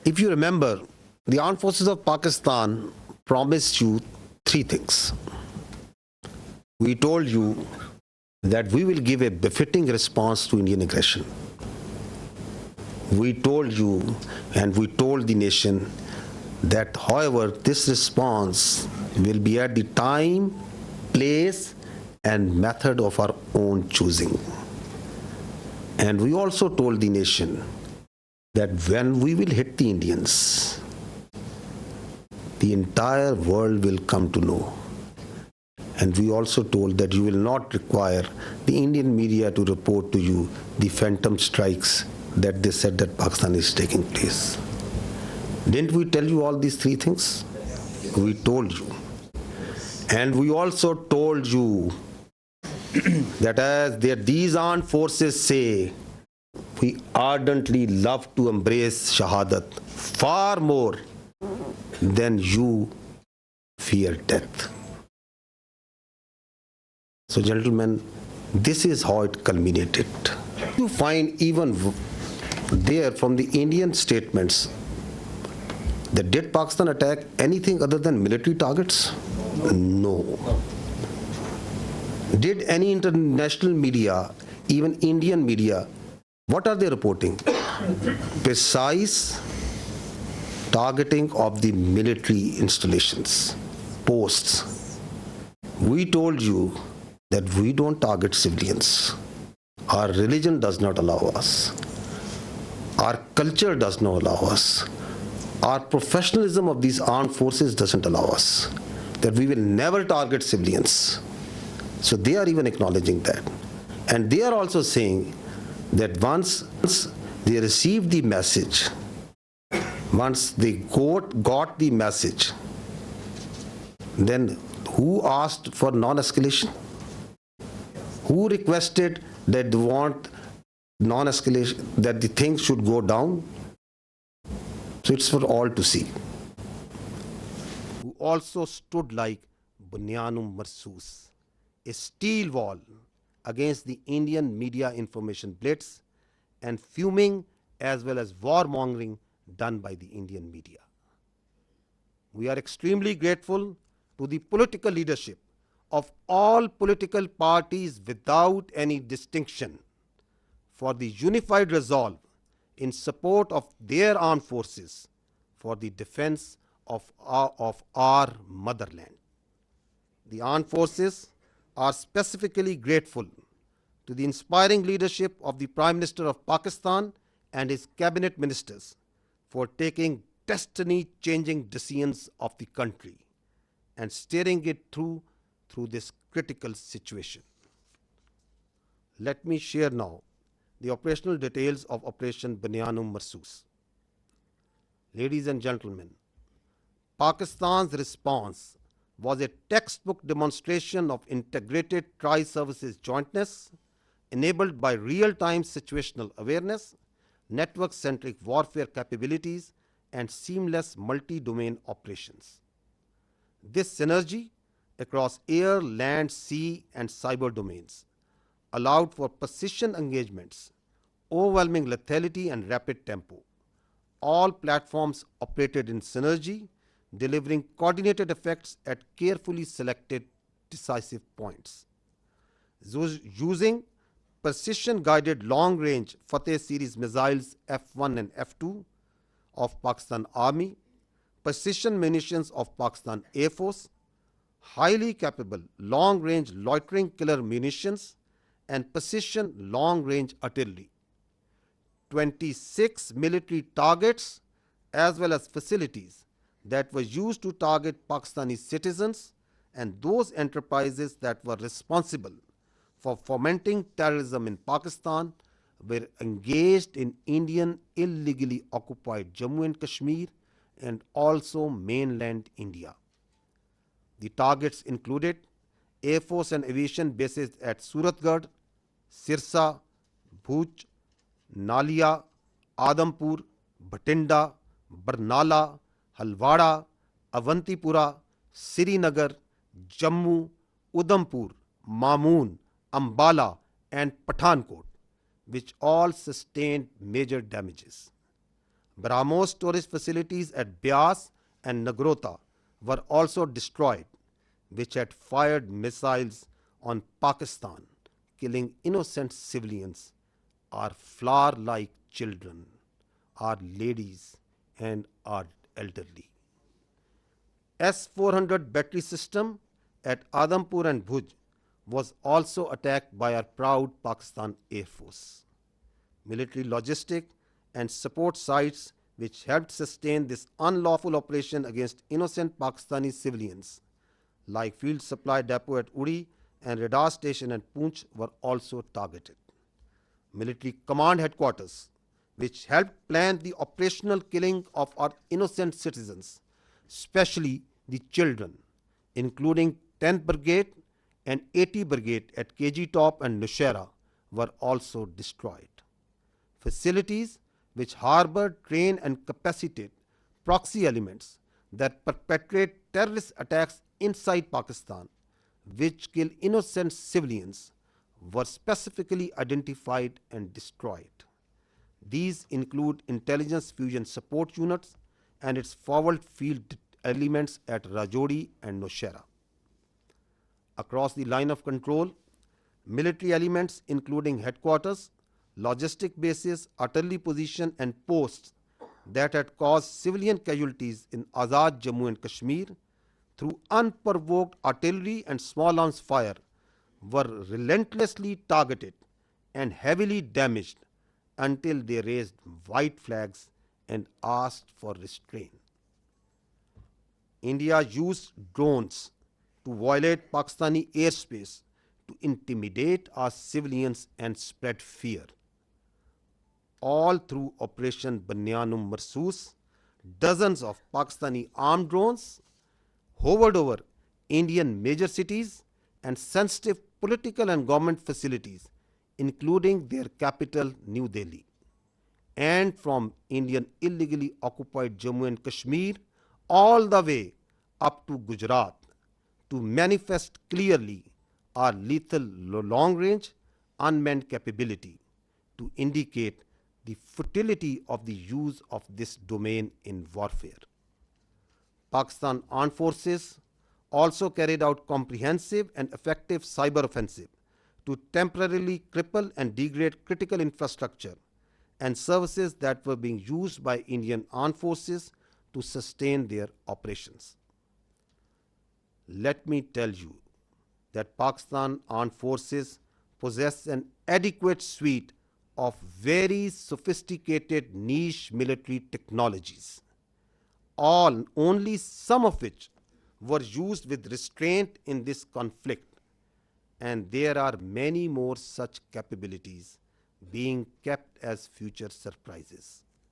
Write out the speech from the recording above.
If you remember, the armed forces of Pakistan promised you three things. We told you that we will give a befitting response to Indian aggression. We told you and we told the nation that, however, this response will be at the time, place, and method of our own choosing. And we also told the nation that when we will hit the Indians, the entire world will come to know. And we also told that you will not require the Indian media to report to you the phantom strikes that they said that Pakistan is taking place. Didn't we tell you all these three things? We told you. And we also told you that as these armed forces say, we ardently love to embrace Shahadat far more than you fear death. So, gentlemen, this is how it culminated. You find even there from the Indian statements that did Pakistan attack anything other than military targets? No. Did any international media, even Indian media, what are they reporting? Precise targeting of the military installations, posts. We told you that we don't target civilians. Our religion does not allow us. Our culture does not allow us. Our professionalism of these armed forces doesn't allow us. That we will never target civilians. So they are even acknowledging that. And they are also saying that once they received the message, once they got the message, then who asked for non-escalation? Who requested that they want non-escalation, that the things should go down? So it's for all to see. Who also stood like Bunyanum Marsus, a steel wall against the Indian media information blitz and fuming as well as warmongering done by the Indian media. We are extremely grateful to the political leadership of all political parties without any distinction for the unified resolve in support of their armed forces for the defense of our motherland. The armed forces are specifically grateful to the inspiring leadership of the Prime Minister of Pakistan and his cabinet ministers for taking destiny-changing decisions of the country and steering it through this critical situation. Let me share now the operational details of Operation Bunyanum Marsus. Ladies and gentlemen, Pakistan's response was a textbook demonstration of integrated tri-services jointness enabled by real-time situational awareness, network-centric warfare capabilities, and seamless multi-domain operations. This synergy across air, land, sea, and cyber domains allowed for precision engagements, overwhelming lethality, and rapid tempo. All platforms operated in synergy, delivering coordinated effects at carefully selected decisive points. Using precision-guided long-range Fateh series missiles F-1 and F-2 of Pakistan Army, precision munitions of Pakistan Air Force, highly capable long-range loitering killer munitions, and precision long-range artillery. 26 military targets as well as facilities that were used to target Pakistani citizens and those enterprises that were responsible for fomenting terrorism in Pakistan were engaged in Indian illegally occupied Jammu and Kashmir and also mainland India. The targets included Air Force and aviation bases at Suratgarh, Sirsa, Bhuj, Nalia, Adampur, Bhatinda, Barnala, Halwara, Avantipura, Srinagar, Jammu, Udhampur, Mamoon, Ambala, and Pathankot, which all sustained major damages. BrahMos tourist facilities at Beas and Nagrota were also destroyed, which had fired missiles on Pakistan, killing innocent civilians, our flower like children, our ladies, and our elderly. S-400 battery system at Adampur and Bhuj was also attacked by our proud Pakistan Air Force. Military logistic and support sites which helped sustain this unlawful operation against innocent Pakistani civilians, like Field Supply Depot at Uri and radar station at Poonch, were also targeted. Military command headquarters, which helped plan the operational killing of our innocent citizens, especially the children, including 10th Brigade and 80 Brigade at KG Top and Nushaira, were also destroyed. Facilities which harbor, train and capacitate proxy elements that perpetrate terrorist attacks inside Pakistan, which kill innocent civilians, were specifically identified and destroyed. These include intelligence fusion support units and its forward field elements at Rajouri and Nowshera. Across the line of control, military elements including headquarters, logistic bases, artillery position and posts that had caused civilian casualties in Azad Jammu and Kashmir through unprovoked artillery and small arms fire were relentlessly targeted and heavily damaged until they raised white flags and asked for restraint. India used drones to violate Pakistani airspace to intimidate our civilians and spread fear. All through Operation Banyanum Marsoos, dozens of Pakistani armed drones hovered over Indian major cities and sensitive political and government facilities, including their capital, New Delhi. And from Indian illegally occupied Jammu and Kashmir all the way up to Gujarat to manifest clearly our lethal long-range unmanned capability, to indicate the futility of the use of this domain in warfare. Pakistan Armed Forces also carried out comprehensive and effective cyber offensive to temporarily cripple and degrade critical infrastructure and services that were being used by Indian Armed Forces to sustain their operations. Let me tell you that Pakistan Armed Forces possess an adequate suite of very sophisticated niche military technologies, only some of which were used with restraint in this conflict, and there are many more such capabilities being kept as future surprises.